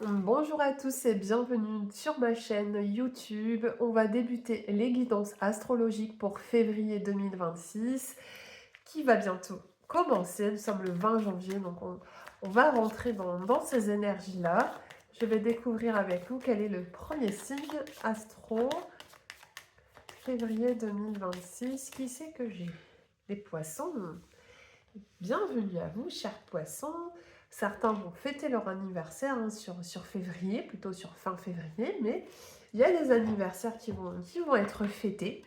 Bonjour à tous et bienvenue sur ma chaîne YouTube. On va débuter les guidances astrologiques pour février 2026 qui va bientôt commencer. Nous sommes le 20 janvier, donc on va rentrer dans ces énergies-là. Je vais découvrir avec vous quel est le premier signe astro février 2026. Qui c'est que j'ai? Les poissons. Bienvenue à vous, chers poissons. Certains vont fêter leur anniversaire sur février, plutôt sur fin février, mais il y a des anniversaires qui vont être fêtés.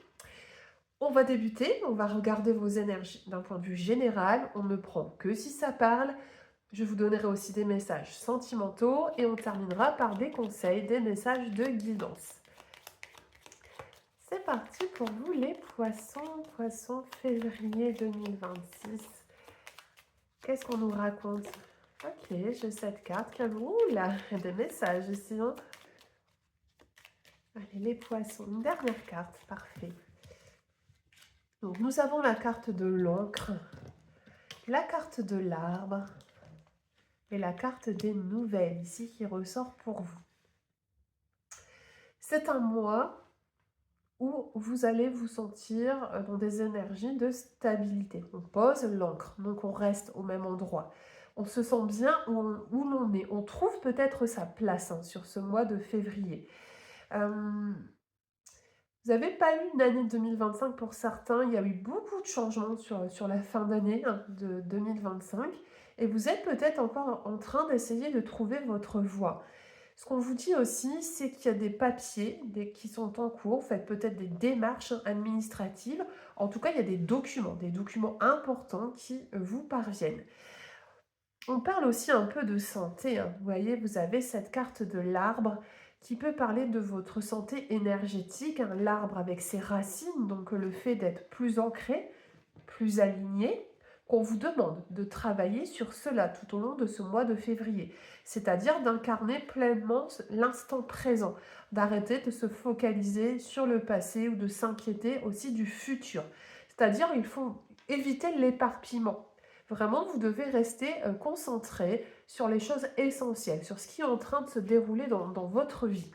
On va débuter, on va regarder vos énergies d'un point de vue général. On ne prend que si ça parle. Je vous donnerai aussi des messages sentimentaux et on terminera par des conseils, des messages de guidance. C'est parti pour vous les poissons, février 2026. Qu'est-ce qu'on nous raconte? Ok, j'ai cette carte. Ouh là, il y a des messages ici. Hein. Allez, les poissons. Une dernière carte, parfait. Donc, nous avons la carte de l'encre, la carte de l'arbre et la carte des nouvelles ici qui ressort pour vous. C'est un mois où vous allez vous sentir dans des énergies de stabilité. On pose l'encre, donc on reste au même endroit. On se sent bien où l'on est. On trouve peut-être sa place sur ce mois de février. Vous n'avez pas eu une année 2025 pour certains. Il y a eu beaucoup de changements sur la fin d'année de 2025. Et vous êtes peut-être encore en train d'essayer de trouver votre voie. Ce qu'on vous dit aussi, c'est qu'il y a des papiers qui sont en cours. Vous faites peut-être des démarches administratives. En tout cas, il y a des documents importants qui vous parviennent. On parle aussi un peu de santé. Vous voyez, vous avez cette carte de l'arbre qui peut parler de votre santé énergétique. L'arbre avec ses racines, donc le fait d'être plus ancré, plus aligné, qu'on vous demande de travailler sur cela tout au long de ce mois de février. C'est-à-dire d'incarner pleinement l'instant présent, d'arrêter de se focaliser sur le passé ou de s'inquiéter aussi du futur. C'est-à-dire il faut éviter l'éparpillement. Vraiment, vous devez rester concentré sur les choses essentielles, sur ce qui est en train de se dérouler dans votre vie.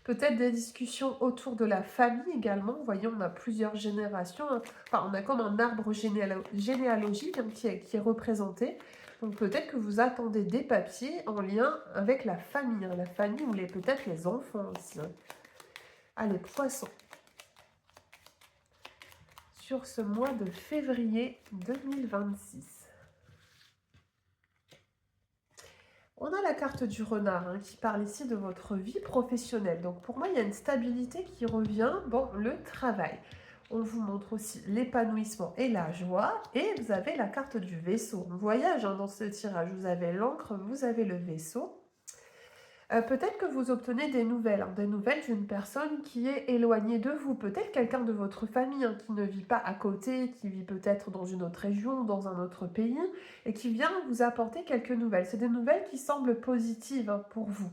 Peut-être des discussions autour de la famille également. Vous voyez, on a plusieurs générations. Enfin, on a comme un arbre généalogique qui est représenté. Donc peut-être que vous attendez des papiers en lien avec la famille ou peut-être les enfants aussi. Allez, poissons. Sur ce mois de février 2026. On a la carte du renard qui parle ici de votre vie professionnelle. Donc pour moi, il y a une stabilité qui revient dans le travail. On vous montre aussi l'épanouissement et la joie. Et vous avez la carte du vaisseau. On voyage dans ce tirage. Vous avez l'encre, vous avez le vaisseau. Peut-être que vous obtenez des nouvelles d'une personne qui est éloignée de vous. Peut-être quelqu'un de votre famille qui ne vit pas à côté, qui vit peut-être dans une autre région, dans un autre pays, et qui vient vous apporter quelques nouvelles. C'est des nouvelles qui semblent positives pour vous.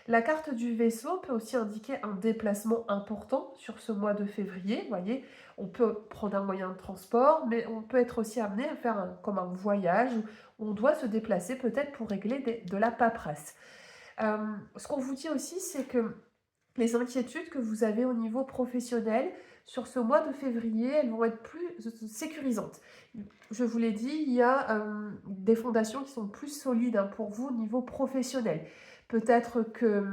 La carte du vaisseau peut aussi indiquer un déplacement important sur ce mois de février. Vous voyez, on peut prendre un moyen de transport, mais on peut être aussi amené à faire comme un voyage où on doit se déplacer peut-être pour régler de la paperasse. Ce qu'on vous dit aussi, c'est que les inquiétudes que vous avez au niveau professionnel sur ce mois de février, elles vont être plus sécurisantes. Je vous l'ai dit, il y a des fondations qui sont plus solides pour vous au niveau professionnel. Peut-être que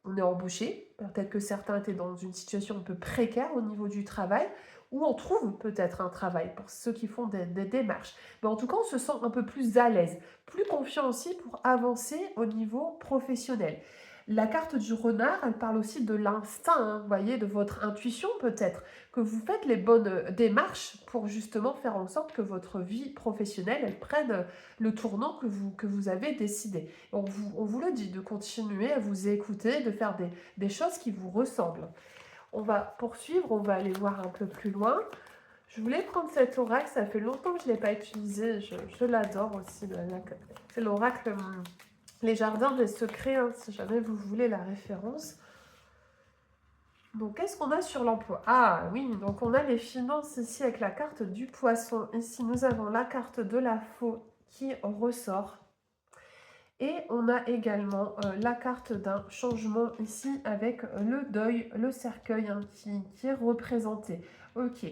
on est embauché, peut-être que certains étaient dans une situation un peu précaire au niveau du travail, ou on trouve peut-être un travail pour ceux qui font des démarches. Mais en tout cas, on se sent un peu plus à l'aise, plus confiant aussi pour avancer au niveau professionnel. La carte du renard, elle parle aussi de l'instinct, vous voyez, de votre intuition peut-être, que vous faites les bonnes démarches pour justement faire en sorte que votre vie professionnelle, elle prenne le tournant que vous avez décidé. On vous le dit, de continuer à vous écouter, de faire des choses qui vous ressemblent. On va poursuivre, on va aller voir un peu plus loin. Je voulais prendre cet oracle, ça fait longtemps que je ne l'ai pas utilisé, je l'adore aussi. C'est l'oracle Les Jardins des Secrets, si jamais vous voulez la référence. Donc, qu'est-ce qu'on a sur l'emploi? Ah oui, donc on a les finances ici avec la carte du poisson. Ici, nous avons la carte de la faux qui ressort. Et on a également la carte d'un changement ici avec le deuil, le cercueil hein, qui est représenté. Ok.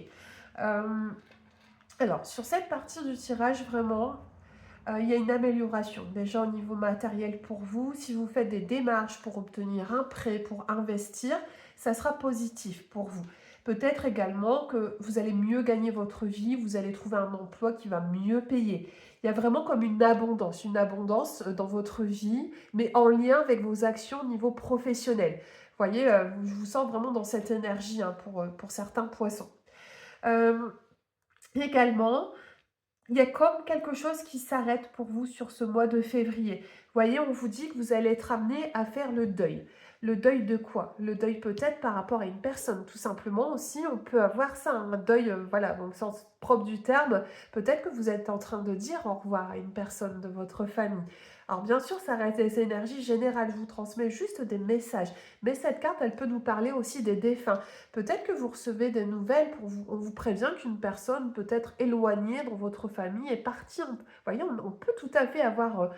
Alors, sur cette partie du tirage, vraiment, il y a une amélioration. Déjà au niveau matériel pour vous, si vous faites des démarches pour obtenir un prêt, pour investir, ça sera positif pour vous. Peut-être également que vous allez mieux gagner votre vie, vous allez trouver un emploi qui va mieux payer. Il y a vraiment comme une abondance dans votre vie, mais en lien avec vos actions au niveau professionnel. Vous voyez, je vous sens vraiment dans cette énergie hein, pour certains poissons. Euh, également, il y a comme quelque chose qui s'arrête pour vous sur ce mois de février. Vous voyez, on vous dit que vous allez être amené à faire le deuil. Le deuil de quoi? Le deuil peut-être par rapport à une personne, tout simplement aussi. On peut avoir ça, un deuil, voilà, dans le sens propre du terme. Peut-être que vous êtes en train de dire au revoir à une personne de votre famille. Alors bien sûr, ça reste des énergies générales. Je vous transmets juste des messages. Mais cette carte, elle peut nous parler aussi des défunts. Peut-être que vous recevez des nouvelles, on vous prévient qu'une personne peut être éloignée dans votre famille est partie. Vous voyez, on peut tout à fait avoir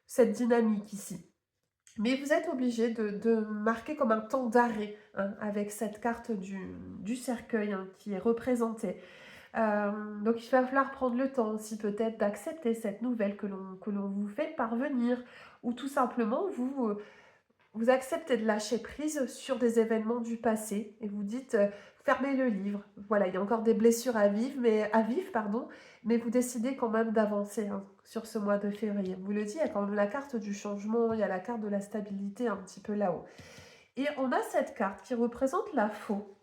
cette dynamique ici. Mais vous êtes obligé de marquer comme un temps d'arrêt hein, avec cette carte du cercueil hein, qui est représentée. Donc il va falloir prendre le temps aussi peut-être d'accepter cette nouvelle que l'on vous fait parvenir ou tout simplement vous acceptez de lâcher prise sur des événements du passé et vous dites fermez le livre. Voilà, il y a encore des blessures à vivre, mais vous décidez quand même d'avancer hein, sur ce mois de février. Vous le dites, il y a quand même la carte du changement, il y a la carte de la stabilité un petit peu là-haut. Et on a cette carte qui représente la faux.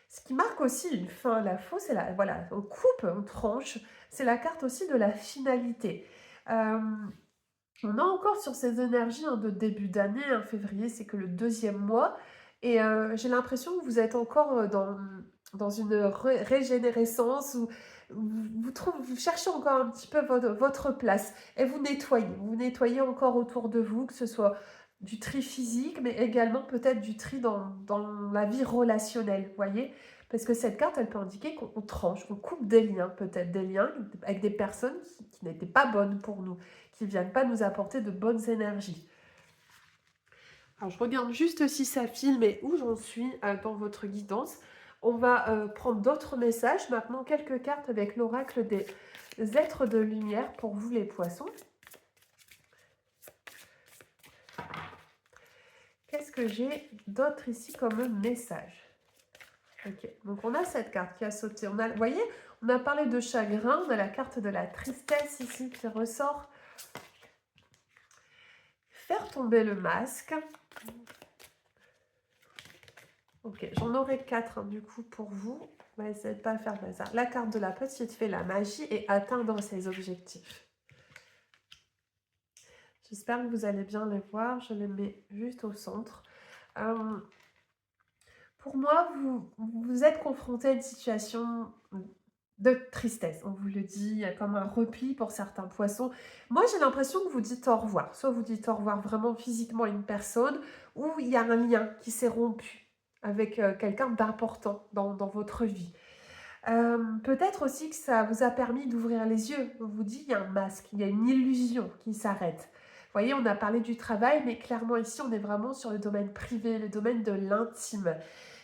Ce qui marque aussi une fin, la faux, c'est la, voilà, on coupe, on tranche, c'est la carte aussi de la finalité. On a encore sur ces énergies hein, de début d'année, hein, février, c'est que le deuxième mois, et j'ai l'impression que vous êtes encore dans une régénérescence où vous cherchez encore un petit peu votre place et vous nettoyez encore autour de vous, que ce soit du tri physique, mais également peut-être du tri dans la vie relationnelle, vous voyez? Parce que cette carte, elle peut indiquer qu'on tranche, qu'on coupe des liens, peut-être des liens avec des personnes qui n'étaient pas bonnes pour nous, qui ne viennent pas nous apporter de bonnes énergies. Alors, je regarde juste si ça filme et où j'en suis dans votre guidance. On va prendre d'autres messages. Maintenant, quelques cartes avec l'oracle des êtres de lumière pour vous, les poissons. Qu'est-ce que j'ai d'autre ici comme message? Ok, donc on a cette carte qui a sauté. Vous voyez, on a parlé de chagrin, on a la carte de la tristesse ici qui ressort. Faire tomber le masque. Ok, j'en aurai 4 hein, du coup pour vous. On va essayer de ne pas faire le hasard. La carte de la petite fée, la magie et atteindre ses objectifs. J'espère que vous allez bien les voir. Je les mets juste au centre. Pour moi, vous êtes confronté à une situation de tristesse. On vous le dit, il y a comme un repli pour certains poissons. Moi, j'ai l'impression que vous dites au revoir. Soit vous dites au revoir vraiment physiquement à une personne, ou il y a un lien qui s'est rompu avec quelqu'un d'important dans votre vie. Peut-être aussi que ça vous a permis d'ouvrir les yeux. On vous dit, il y a un masque, il y a une illusion qui s'arrête. Vous voyez, on a parlé du travail, mais clairement ici, on est vraiment sur le domaine privé, le domaine de l'intime.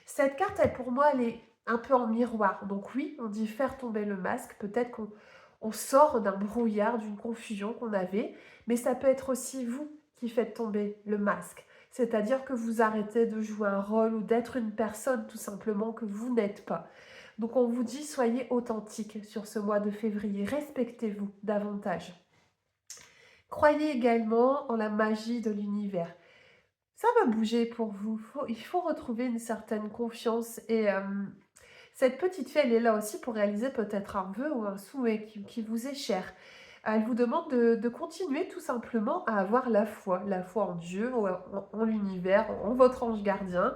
Cette carte, elle, pour moi, elle est un peu en miroir. Donc oui, on dit faire tomber le masque. Peut-être qu'on sort d'un brouillard, d'une confusion qu'on avait, mais ça peut être aussi vous qui faites tomber le masque. C'est-à-dire que vous arrêtez de jouer un rôle ou d'être une personne tout simplement que vous n'êtes pas. Donc on vous dit, soyez authentique sur ce mois de février, respectez-vous davantage. Croyez également en la magie de l'univers. Ça va bouger pour vous, il faut retrouver une certaine confiance et cette petite fille, elle est là aussi pour réaliser peut-être un vœu ou un souhait qui vous est cher. Elle vous demande de continuer tout simplement à avoir la foi en Dieu, en l'univers, en votre ange gardien,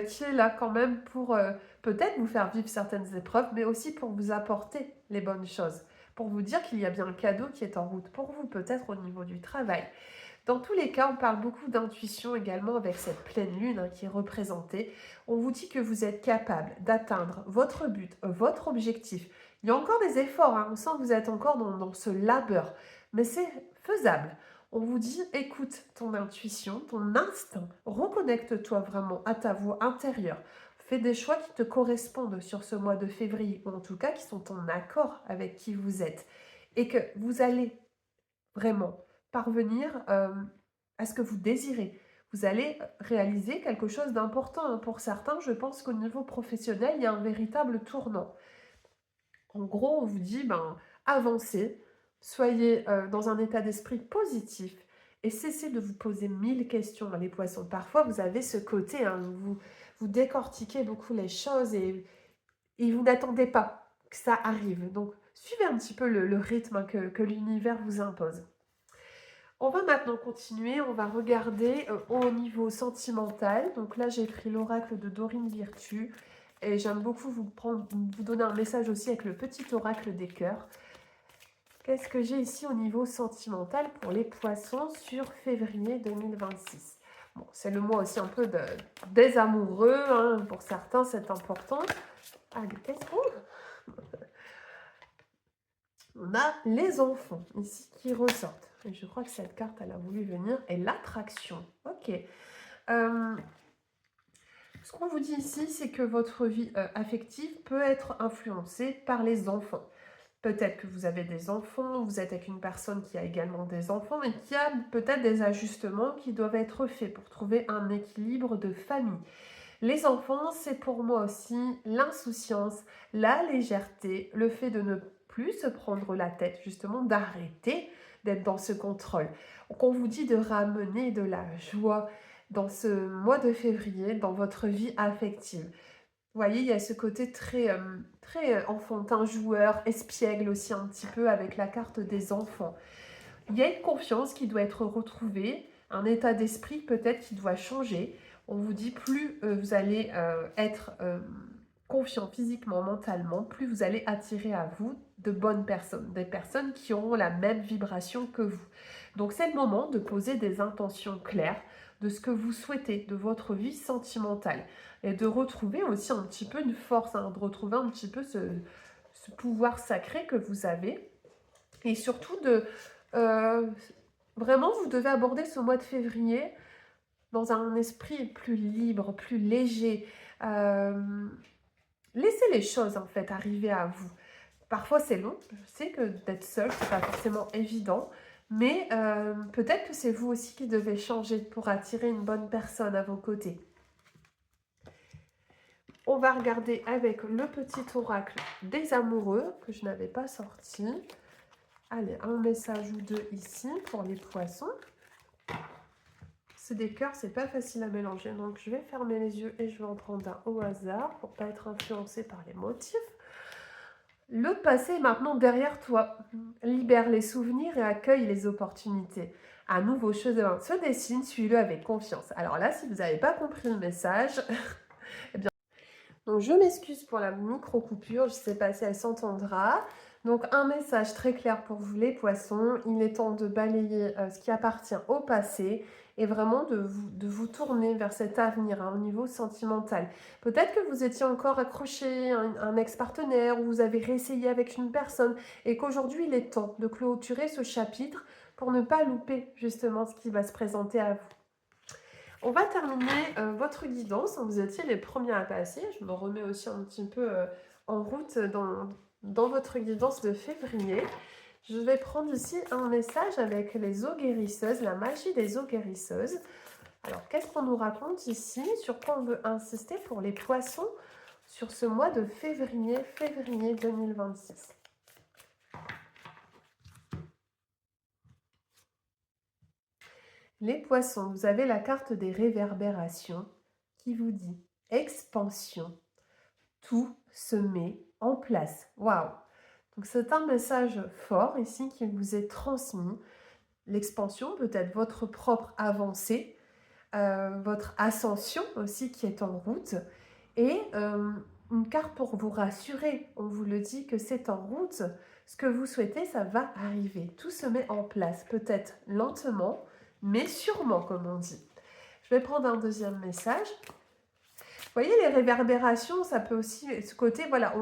qui est là quand même pour peut-être vous faire vivre certaines épreuves, mais aussi pour vous apporter les bonnes choses, pour vous dire qu'il y a bien un cadeau qui est en route pour vous, peut-être au niveau du travail. Dans tous les cas, on parle beaucoup d'intuition également avec cette pleine lune hein, qui est représentée. On vous dit que vous êtes capable d'atteindre votre but, votre objectif. Il y a encore des efforts, hein. On sent que vous êtes encore dans ce labeur. mais c'est faisable. On vous dit, écoute ton intuition, ton instinct, reconnecte-toi vraiment à ta voix intérieure. Fais des choix qui te correspondent sur ce mois de février, ou en tout cas qui sont en accord avec qui vous êtes. Et que vous allez vraiment parvenir à ce que vous désirez. Vous allez réaliser quelque chose d'important. Pour certains, je pense qu'au niveau professionnel, il y a un véritable tournant. En gros, on vous dit, avancez, soyez dans un état d'esprit positif et cessez de vous poser 1000 questions, les poissons. Parfois, vous avez ce côté, où vous décortiquez beaucoup les choses et vous n'attendez pas que ça arrive. Donc, suivez un petit peu le rythme que l'univers vous impose. On va maintenant continuer, on va regarder au niveau sentimental. Donc là, j'ai pris l'oracle de Dorine Virtue. Et j'aime beaucoup vous donner un message aussi avec le petit oracle des cœurs. Qu'est-ce que j'ai ici au niveau sentimental pour les poissons sur février 2026? Bon, c'est le mois aussi un peu des amoureux, hein, pour certains c'est important. Allez, qu'est-ce qu'on... On a les enfants ici qui ressortent. Et je crois que cette carte, elle a voulu venir. Et l'attraction. Ok. Ce qu'on vous dit ici, c'est que votre vie affective peut être influencée par les enfants. Peut-être que vous avez des enfants, vous êtes avec une personne qui a également des enfants, et qu'il y a peut-être des ajustements qui doivent être faits pour trouver un équilibre de famille. Les enfants, c'est pour moi aussi l'insouciance, la légèreté, le fait de ne plus se prendre la tête, justement d'arrêter d'être dans ce contrôle. Donc on vous dit de ramener de la joie dans ce mois de février, dans votre vie affective. Vous voyez, il y a ce côté très enfantin, joueur, espiègle aussi un petit peu avec la carte des enfants. Il y a une confiance qui doit être retrouvée, un état d'esprit peut-être qui doit changer. On vous dit plus vous allez être confiant physiquement, mentalement, plus vous allez attirer à vous de bonnes personnes, des personnes qui auront la même vibration que vous. Donc c'est le moment de poser des intentions claires de ce que vous souhaitez, de votre vie sentimentale, et de retrouver aussi un petit peu une force, de retrouver un petit peu ce pouvoir sacré que vous avez, et surtout de... vraiment, vous devez aborder ce mois de février dans un esprit plus libre, plus léger. Laissez les choses en fait arriver à vous. Parfois c'est long, je sais que d'être seul, c'est pas forcément évident, mais peut-être que c'est vous aussi qui devez changer pour attirer une bonne personne à vos côtés. On va regarder avec le petit oracle des amoureux que je n'avais pas sorti. Allez, un message ou deux ici pour les poissons. C'est des cœurs, c'est pas facile à mélanger, donc je vais fermer les yeux et je vais en prendre un au hasard pour pas être influencé par les motifs. Le passé est maintenant derrière toi. Libère les souvenirs et accueille les opportunités. Un nouveau chemin se dessine, suis-le avec confiance. Alors là, si vous n'avez pas compris le message, eh bien... Donc je m'excuse pour la micro-coupure, je ne sais pas si elle s'entendra. Donc un message très clair pour vous les poissons, il est temps de balayer ce qui appartient au passé et vraiment de vous tourner vers cet avenir au niveau sentimental. Peut-être que vous étiez encore accroché à un ex-partenaire ou vous avez réessayé avec une personne et qu'aujourd'hui il est temps de clôturer ce chapitre pour ne pas louper justement ce qui va se présenter à vous. On va terminer votre guidance. Vous étiez les premiers à passer. Je me remets aussi un petit peu en route dans votre guidance de février. Je vais prendre ici un message avec les eaux guérisseuses, la magie des eaux guérisseuses. Alors, qu'est-ce qu'on nous raconte ici? Sur quoi on veut insister pour les poissons sur ce mois de février 2026? Les poissons, vous avez la carte des réverbérations qui vous dit expansion. Tout se met en place. Waouh! Donc c'est un message fort ici qui vous est transmis. L'expansion, peut-être votre propre avancée, votre ascension aussi qui est en route. Et une carte pour vous rassurer. On vous le dit que c'est en route. Ce que vous souhaitez, ça va arriver. Tout se met en place, peut-être lentement, mais sûrement, comme on dit. Je vais prendre un deuxième message. Vous voyez, les réverbérations, ça peut aussi, ce côté, voilà,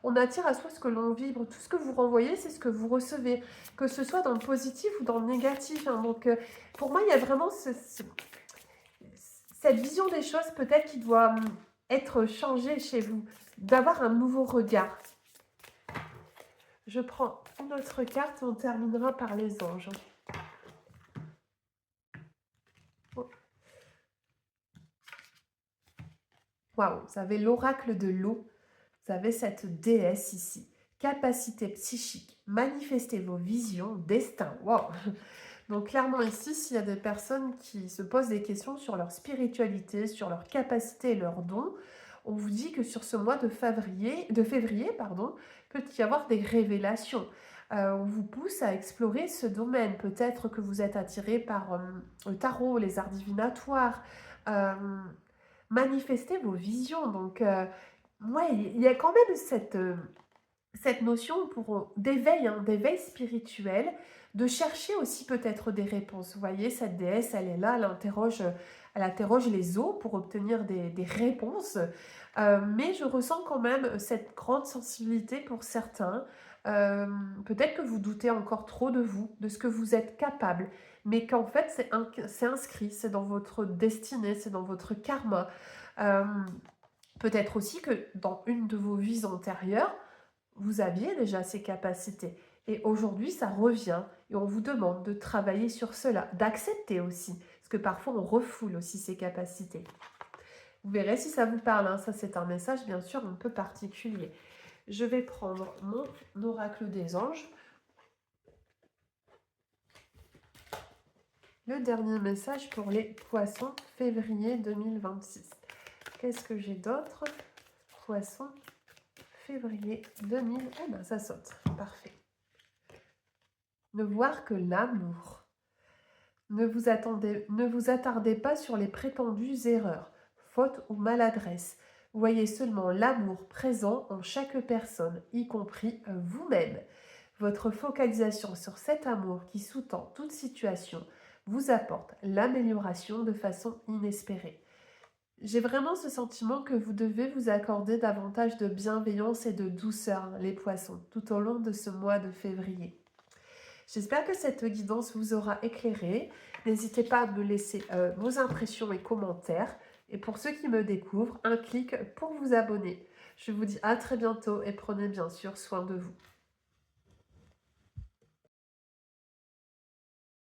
on attire à soi ce que l'on vibre. Tout ce que vous renvoyez, c'est ce que vous recevez, que ce soit dans le positif ou dans le négatif, hein. Donc, pour moi, il y a vraiment cette vision des choses peut-être qui doit être changée chez vous, d'avoir un nouveau regard. Je prends une autre carte et on terminera par les anges. Waouh, vous avez l'oracle de l'eau. Vous avez cette déesse ici. Capacité psychique, manifestez vos visions, destin. Waouh. Donc clairement ici, s'il y a des personnes qui se posent des questions sur leur spiritualité, sur leur capacité et leurs dons, on vous dit que sur ce mois de février, pardon, peut y avoir des révélations. On vous pousse à explorer ce domaine. Peut-être que vous êtes attiré par le tarot, les arts divinatoires. Euh, Manifestez vos visions. Donc, ouais, il y a quand même cette notion d'éveil, hein, d'éveil spirituel, de chercher aussi peut-être des réponses. Vous voyez, cette déesse, elle est là, elle interroge les eaux pour obtenir des réponses. Mais je ressens quand même cette grande sensibilité pour certains. Peut-être que vous doutez encore trop de vous, de ce que vous êtes capable, mais qu'en fait, c'est inscrit, c'est dans votre destinée, c'est dans votre karma. Euh, Peut-être aussi que dans une de vos vies antérieures, vous aviez déjà ces capacités. Et aujourd'hui, ça revient et on vous demande de travailler sur cela, d'accepter aussi, parce que parfois on refoule aussi ces capacités. Vous verrez si ça vous parle, hein. Ça c'est un message bien sûr un peu particulier. Je vais prendre mon oracle des anges. Le dernier message pour les poissons, février 2026. Qu'est-ce que j'ai d'autre? Poissons, février 2000. Eh ben ça saute, parfait. Ne voir que l'amour. Ne vous attardez pas sur les prétendues erreurs, fautes ou maladresses. Voyez seulement l'amour présent en chaque personne, y compris vous-même. Votre focalisation sur cet amour qui sous-tend toute situation vous apporte l'amélioration de façon inespérée. J'ai vraiment ce sentiment que vous devez vous accorder davantage de bienveillance et de douceur, les poissons, tout au long de ce mois de février. J'espère que cette guidance vous aura éclairé. N'hésitez pas à me laisser vos impressions et commentaires. Et pour ceux qui me découvrent, un clic pour vous abonner. Je vous dis à très bientôt et prenez bien sûr soin de vous.